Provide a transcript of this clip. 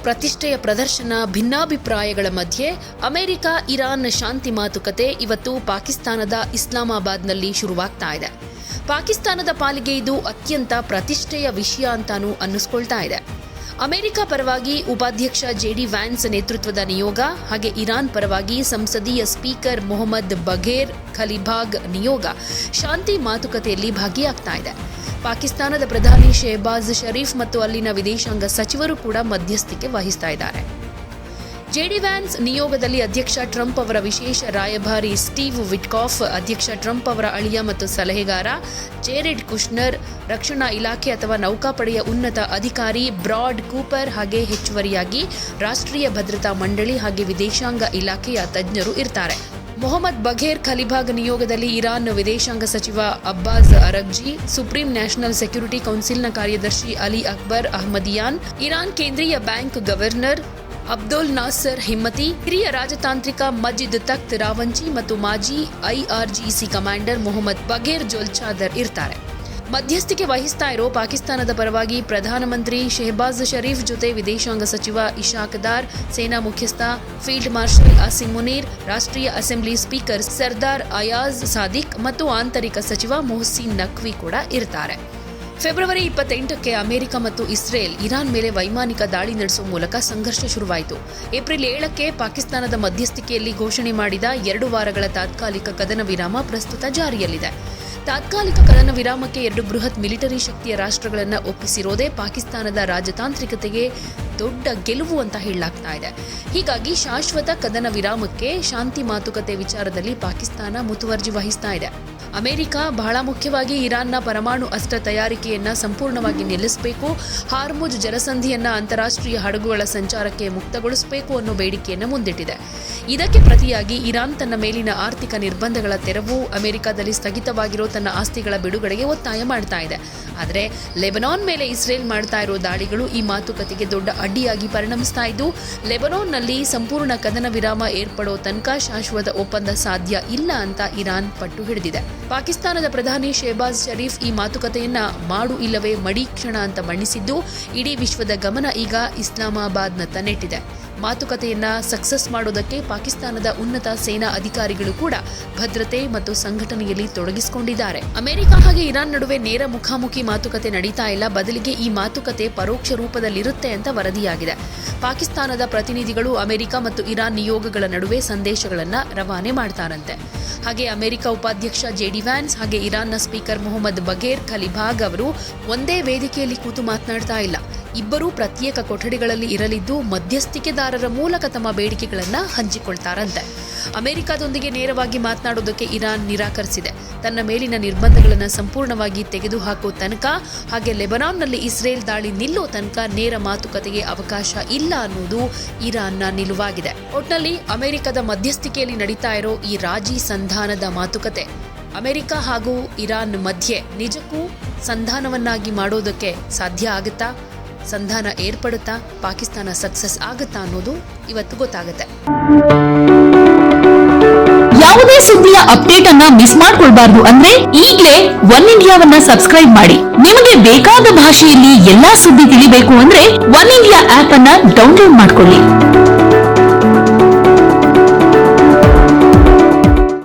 ಪ್ರತಿಷ್ಠೆಯ ಪ್ರದರ್ಶನ, ಭಿನ್ನಾಭಿಪ್ರಾಯಗಳ ಮಧ್ಯೆ ಅಮೆರಿಕ ಇರಾನ್ ಶಾಂತಿ ಮಾತುಕತೆ ಇವತ್ತು ಪಾಕಿಸ್ತಾನದ ಇಸ್ಲಾಮಾಬಾದ್ನಲ್ಲಿ ಶುರುವಾಗ್ತಾ ಇದೆ. ಪಾಕಿಸ್ತಾನದ ಪಾಲಿಗೆ ಇದು ಅತ್ಯಂತ ಪ್ರತಿಷ್ಠೆಯ ವಿಷಯ ಅಂತಾನೂ ಅನ್ನಿಸ್ಕೊಳ್ತಾ ಇದೆ. ಅಮೆರಿಕ ಪರವಾಗಿ ಉಪಾಧ್ಯಕ್ಷ ಜೆಡಿ ವ್ಯಾನ್ಸ್ ನೇತೃತ್ವದ ನಿಯೋಗ ಹಾಗೆ ಇರಾನ್ ಪರವಾಗಿ ಸಂಸದೀಯ ಸ್ಪೀಕರ್ ಮೊಹಮ್ಮದ್ ಬಘೇರ್ ಖಲೀಬಾಗ್ ನಿಯೋಗ ಶಾಂತಿ ಮಾತುಕತೆಯಲ್ಲಿ ಭಾಗಿಯಾಗ್ತಾ ಇದೆ. ಪಾಕಿಸ್ತಾನದ ಪ್ರಧಾನಿ ಶೆಹಬಾಜ್ ಶರೀಫ್ ಮತ್ತು ಅಲ್ಲಿನ ವಿದೇಶಾಂಗ ಸಚಿವರು ಕೂಡ ಮಧ್ಯಸ್ಥಿಕೆ ವಹಿಸ್ತಾ ಇದ್ದಾರೆ. ಜೆಡಿ ವ್ಯಾನ್ಸ್ ನಿಯೋಗದಲ್ಲಿ ಅಧ್ಯಕ್ಷ ಟ್ರಂಪ್ ಅವರ ವಿಶೇಷ ರಾಯಭಾರಿ ಸ್ಟೀವ್ ವಿಟ್ಕಾಫ್, ಅಧ್ಯಕ್ಷ ಟ್ರಂಪ್ ಅವರ ಅಳಿಯ ಮತ್ತು ಸಲಹೆಗಾರ ಜೇರೆಡ್ ಕುಶ್ನರ್, ರಕ್ಷಣಾ ಇಲಾಖೆ ಅಥವಾ ನೌಕಾಪಡೆಯ ಉನ್ನತ ಅಧಿಕಾರಿ ಬ್ರಾಡ್ ಕೂಪರ್ ಹಾಗೆ ಹೆಚ್ಚುವರಿಯಾಗಿ ರಾಷ್ಟ್ರೀಯ ಭದ್ರತಾ ಮಂಡಳಿ ಹಾಗೆ ವಿದೇಶಾಂಗ ಇಲಾಖೆಯ ತಜ್ಞರು ಇರ್ತಾರೆ. ಮೊಹಮ್ಮದ್ ಬಘೇರ್ ಖಲೀಬಾಗ್ ನಿಯೋಗದಲ್ಲಿ ಇರಾನ್ ವಿದೇಶಾಂಗ ಸಚಿವ ಅಬ್ಬಾಸ್ ಅರಗ್ಜಿ, ಸುಪ್ರೀಂ ನ್ಯಾಷನಲ್ ಸೆಕ್ಯೂರಿಟಿ ಕೌನ್ಸಿಲ್ನ ಕಾರ್ಯದರ್ಶಿ ಅಲಿ ಅಕ್ಬರ್ ಅಹ್ಮದಿಯಾನ್, ಇರಾನ್ ಕೇಂದ್ರೀಯ ಬ್ಯಾಂಕ್ ಗವರ್ನರ್ ಅಬ್ದುಲ್ ನಾಸರ್ ಹಿಮ್ಮತಿ, ಹಿರಿಯ ರಾಜತಾಂತ್ರಿಕ ಮಜಿದ್ ತಖ್ತ್ ರಾವಂಚಿ ಮತ್ತು ಮಾಜಿ ಐಆರ್ಜಿಸಿ ಕಮಾಂಡರ್ ಮೊಹಮ್ಮದ್ ಬಘೇರ್ ಜೊಲ್ಚಾದರ್ ಇರ್ತಾರೆ. ಮಧ್ಯಸ್ಥಿಕೆ ವಹಿಸ್ತಾ ಇರೋ ಪಾಕಿಸ್ತಾನದ ಪರವಾಗಿ ಪ್ರಧಾನಮಂತ್ರಿ ಶೆಹಬಾಜ್ ಶರೀಫ್ ಜೊತೆ ವಿದೇಶಾಂಗ ಸಚಿವ ಇಶಾಕ್ ದಾರ್, ಸೇನಾ ಮುಖ್ಯಸ್ಥ ಫೀಲ್ಡ್ ಮಾರ್ಷಲ್ ಅಸಿಮ್ ಮುನೀರ್, ರಾಷ್ಟ್ರೀಯ ಅಸೆಂಬ್ಲಿ ಸ್ಪೀಕರ್ ಸರ್ದಾರ್ ಅಯಾಜ್ ಸಾದಿಕ್ ಮತ್ತು ಆಂತರಿಕ ಸಚಿವ ಮೊಹಸಿನ್ ನಖ್ವಿ ಕೂಡ ಇರ್ತಾರೆ. ಫೆಬ್ರವರಿ 28ಕ್ಕೆ ಅಮೆರಿಕ ಮತ್ತು ಇಸ್ರೇಲ್ ಇರಾನ್ ಮೇಲೆ ವೈಮಾನಿಕ ದಾಳಿ ನಡೆಸುವ ಮೂಲಕ ಸಂಘರ್ಷ ಶುರುವಾಯಿತು. ಏಪ್ರಿಲ್ 7ಕ್ಕೆ ಪಾಕಿಸ್ತಾನದ ಮಧ್ಯಸ್ಥಿಕೆಯಲ್ಲಿ ಘೋಷಣೆ ಮಾಡಿದ 2 ವಾರಗಳ ತಾತ್ಕಾಲಿಕ ಕದನ ವಿರಾಮ ಪ್ರಸ್ತುತ ಜಾರಿಯಲ್ಲಿದೆ. ತಾತ್ಕಾಲಿಕ ಕದನ ವಿರಾಮಕ್ಕೆ 2 ಬೃಹತ್ ಮಿಲಿಟರಿ ಶಕ್ತಿಯ ರಾಷ್ಟ್ರಗಳನ್ನು ಒಪ್ಪಿಸಿರೋದೇ ಪಾಕಿಸ್ತಾನದ ರಾಜತಾಂತ್ರಿಕತೆಗೆ ದೊಡ್ಡ ಗೆಲುವು ಅಂತ ಹೇಳಲಾಗ್ತಾ ಇದೆ. ಹೀಗಾಗಿ ಶಾಶ್ವತ ಕದನ ವಿರಾಮಕ್ಕೆ ಶಾಂತಿ ಮಾತುಕತೆ ವಿಚಾರದಲ್ಲಿ ಪಾಕಿಸ್ತಾನ ಮುತುವರ್ಜಿ ವಹಿಸ್ತಾ ಇದೆ. ಅಮೆರಿಕ ಬಹಳ ಮುಖ್ಯವಾಗಿ ಇರಾನ್ನ ಪರಮಾಣು ಅಸ್ತ್ರ ತಯಾರಿಕೆಯನ್ನ ಸಂಪೂರ್ಣವಾಗಿ ನಿಲ್ಲಿಸಬೇಕು, ಹಾರ್ಮುಜ್ ಜಲಸಂಧಿಯನ್ನ ಅಂತಾರಾಷ್ಟ್ರೀಯ ಹಡಗುಗಳ ಸಂಚಾರಕ್ಕೆ ಮುಕ್ತಗೊಳಿಸಬೇಕು ಅನ್ನೋ ಬೇಡಿಕೆಯನ್ನು ಮುಂದಿಟ್ಟಿದೆ. ಇದಕ್ಕೆ ಪ್ರತಿಯಾಗಿ ಇರಾನ್ ತನ್ನ ಮೇಲಿನ ಆರ್ಥಿಕ ನಿರ್ಬಂಧಗಳ ತೆರವು, ಅಮೆರಿಕದಲ್ಲಿ ಸ್ಥಗಿತವಾಗಿರೋ ತನ್ನ ಆಸ್ತಿಗಳ ಬಿಡುಗಡೆಗೆ ಒತ್ತಾಯ ಮಾಡ್ತಾ ಇದೆ. ಆದರೆ ಲೆಬನಾನ್ ಮೇಲೆ ಇಸ್ರೇಲ್ ಮಾಡ್ತಾ ಇರೋ ದಾಳಿಗಳು ಈ ಮಾತುಕತೆಗೆ ದೊಡ್ಡ ಅಡ್ಡಿಯಾಗಿ ಪರಿಣಮಿಸ್ತಾ ಇದ್ದು, ಲೆಬನಾನ್ನಲ್ಲಿ ಸಂಪೂರ್ಣ ಕದನ ವಿರಾಮ ಏರ್ಪಡೋ ತನಕ ಶಾಶ್ವತ ಒಪ್ಪಂದ ಸಾಧ್ಯ ಇಲ್ಲ ಅಂತ ಇರಾನ್ ಪಟ್ಟು ಹಿಡಿದಿದೆ. ಪಾಕಿಸ್ತಾನದ ಪ್ರಧಾನಿ ಶೆಹಬಾಜ್ ಶರೀಫ್ ಈ ಮಾತುಕತೆಯನ್ನ ಮಾಡು ಇಲ್ಲವೇ ಮಡಿ ಕ್ಷಣ ಅಂತ ಬಣ್ಣಿಸಿದ್ದು, ಇಡೀ ವಿಶ್ವದ ಗಮನ ಈಗ ಇಸ್ಲಾಮಾಬಾದ್ನತ್ತ ನೆಟ್ಟಿದೆ. ಮಾತುಕತೆಯನ್ನ ಸಕ್ಸಸ್ ಮಾಡೋದಕ್ಕೆ ಪಾಕಿಸ್ತಾನದ ಉನ್ನತ ಸೇನಾ ಅಧಿಕಾರಿಗಳು ಕೂಡ ಭದ್ರತೆ ಮತ್ತು ಸಂಘಟನೆಯಲ್ಲಿ ತೊಡಗಿಸಿಕೊಂಡಿದ್ದಾರೆ. ಅಮೆರಿಕ ಹಾಗೆ ಇರಾನ್ ನಡುವೆ ನೇರ ಮುಖಾಮುಖಿ ಮಾತುಕತೆ ನಡೀತಾ ಇಲ್ಲ, ಬದಲಿಗೆ ಈ ಮಾತುಕತೆ ಪರೋಕ್ಷ ರೂಪದಲ್ಲಿರುತ್ತೆ ಅಂತ ವರದಿಯಾಗಿದೆ. ಪಾಕಿಸ್ತಾನದ ಪ್ರತಿನಿಧಿಗಳು ಅಮೆರಿಕ ಮತ್ತು ಇರಾನ್ ನಿಯೋಗಗಳ ನಡುವೆ ಸಂದೇಶಗಳನ್ನ ರವಾನೆ ಮಾಡ್ತಾರಂತೆ. ಹಾಗೆ ಅಮೆರಿಕ ಉಪಾಧ್ಯಕ್ಷ ಜೆಡಿ ವ್ಯಾನ್ಸ್ ಹಾಗೆ ಇರಾನ್ನ ಸ್ಪೀಕರ್ ಮೊಹಮ್ಮದ್ ಬಘೇರ್ ಖಲೀಬಾಗ್ ಅವರು ಒಂದೇ ವೇದಿಕೆಯಲ್ಲಿ ಕೂತು ಮಾತನಾಡ್ತಾ ಇಲ್ಲ. ಇಬ್ಬರೂ ಪ್ರತ್ಯೇಕ ಕೊಠಡಿಗಳಲ್ಲಿ ಇರಲಿದ್ದು ಮಧ್ಯಸ್ಥಿಕೆದಾರರ ಮೂಲಕ ತಮ್ಮ ಬೇಡಿಕೆಗಳನ್ನು ಹಂಚಿಕೊಳ್ತಾರಂತೆ. ಅಮೆರಿಕದೊಂದಿಗೆ ನೇರವಾಗಿ ಮಾತನಾಡೋದಕ್ಕೆ ಇರಾನ್ ನಿರಾಕರಿಸಿದೆ. ತನ್ನ ಮೇಲಿನ ನಿರ್ಬಂಧಗಳನ್ನು ಸಂಪೂರ್ಣವಾಗಿ ತೆಗೆದುಹಾಕೋ ತನಕ ಹಾಗೆ ಲೆಬನಾನ್ನಲ್ಲಿ ಇಸ್ರೇಲ್ ದಾಳಿ ನಿಲ್ಲೋ ತನಕ ನೇರ ಮಾತುಕತೆಗೆ ಅವಕಾಶ ಇಲ್ಲ ಅನ್ನೋದು ಇರಾನ್ನ ನಿಲುವಾಗಿದೆ. ಒಟ್ನಲ್ಲಿ ಅಮೆರಿಕದ ಮಧ್ಯಸ್ಥಿಕೆಯಲ್ಲಿ ನಡೀತಾ ಇರೋ ಈ ರಾಜಿ ಸಂಧಾನದ ಮಾತುಕತೆ ಅಮೆರಿಕ ಹಾಗೂ ಇರಾನ್ ಮಧ್ಯೆ ನಿಜಕ್ಕೂ ಸಂಧಾನವನ್ನಾಗಿ ಮಾಡೋದಕ್ಕೆ ಸಾಧ್ಯ ಆಗುತ್ತಾ? ಸಂಧಾನ ಏರ್ಪಡುತ್ತಾ? ಪಾಕಿಸ್ತಾನ ಸಕ್ಸಸ್ ಆಗುತ್ತಾ ಅನ್ನೋದು ಇವತ್ತು ಗೊತ್ತಾಗುತ್ತೆ. ಯಾವುದೇ ಸುದ್ದಿಯ ಅಪ್ಡೇಟ್ ಅನ್ನ ಮಿಸ್ ಮಾಡ್ಕೊಳ್ಬಾರ್ದು ಅಂದ್ರೆ ಈಗಲೇ ಒನ್ ಇಂಡಿಯಾವನ್ನ ಸಬ್ಸ್ಕ್ರೈಬ್ ಮಾಡಿ. ನಿಮಗೆ ಬೇಕಾದ ಭಾಷೆಯಲ್ಲಿ ಎಲ್ಲಾ ಸುದ್ದಿ ತಿಳಿಬೇಕು ಅಂದ್ರೆ ಒನ್ ಇಂಡಿಯಾ ಆಪ್ ಅನ್ನ ಡೌನ್ಲೋಡ್ ಮಾಡ್ಕೊಳ್ಳಿ.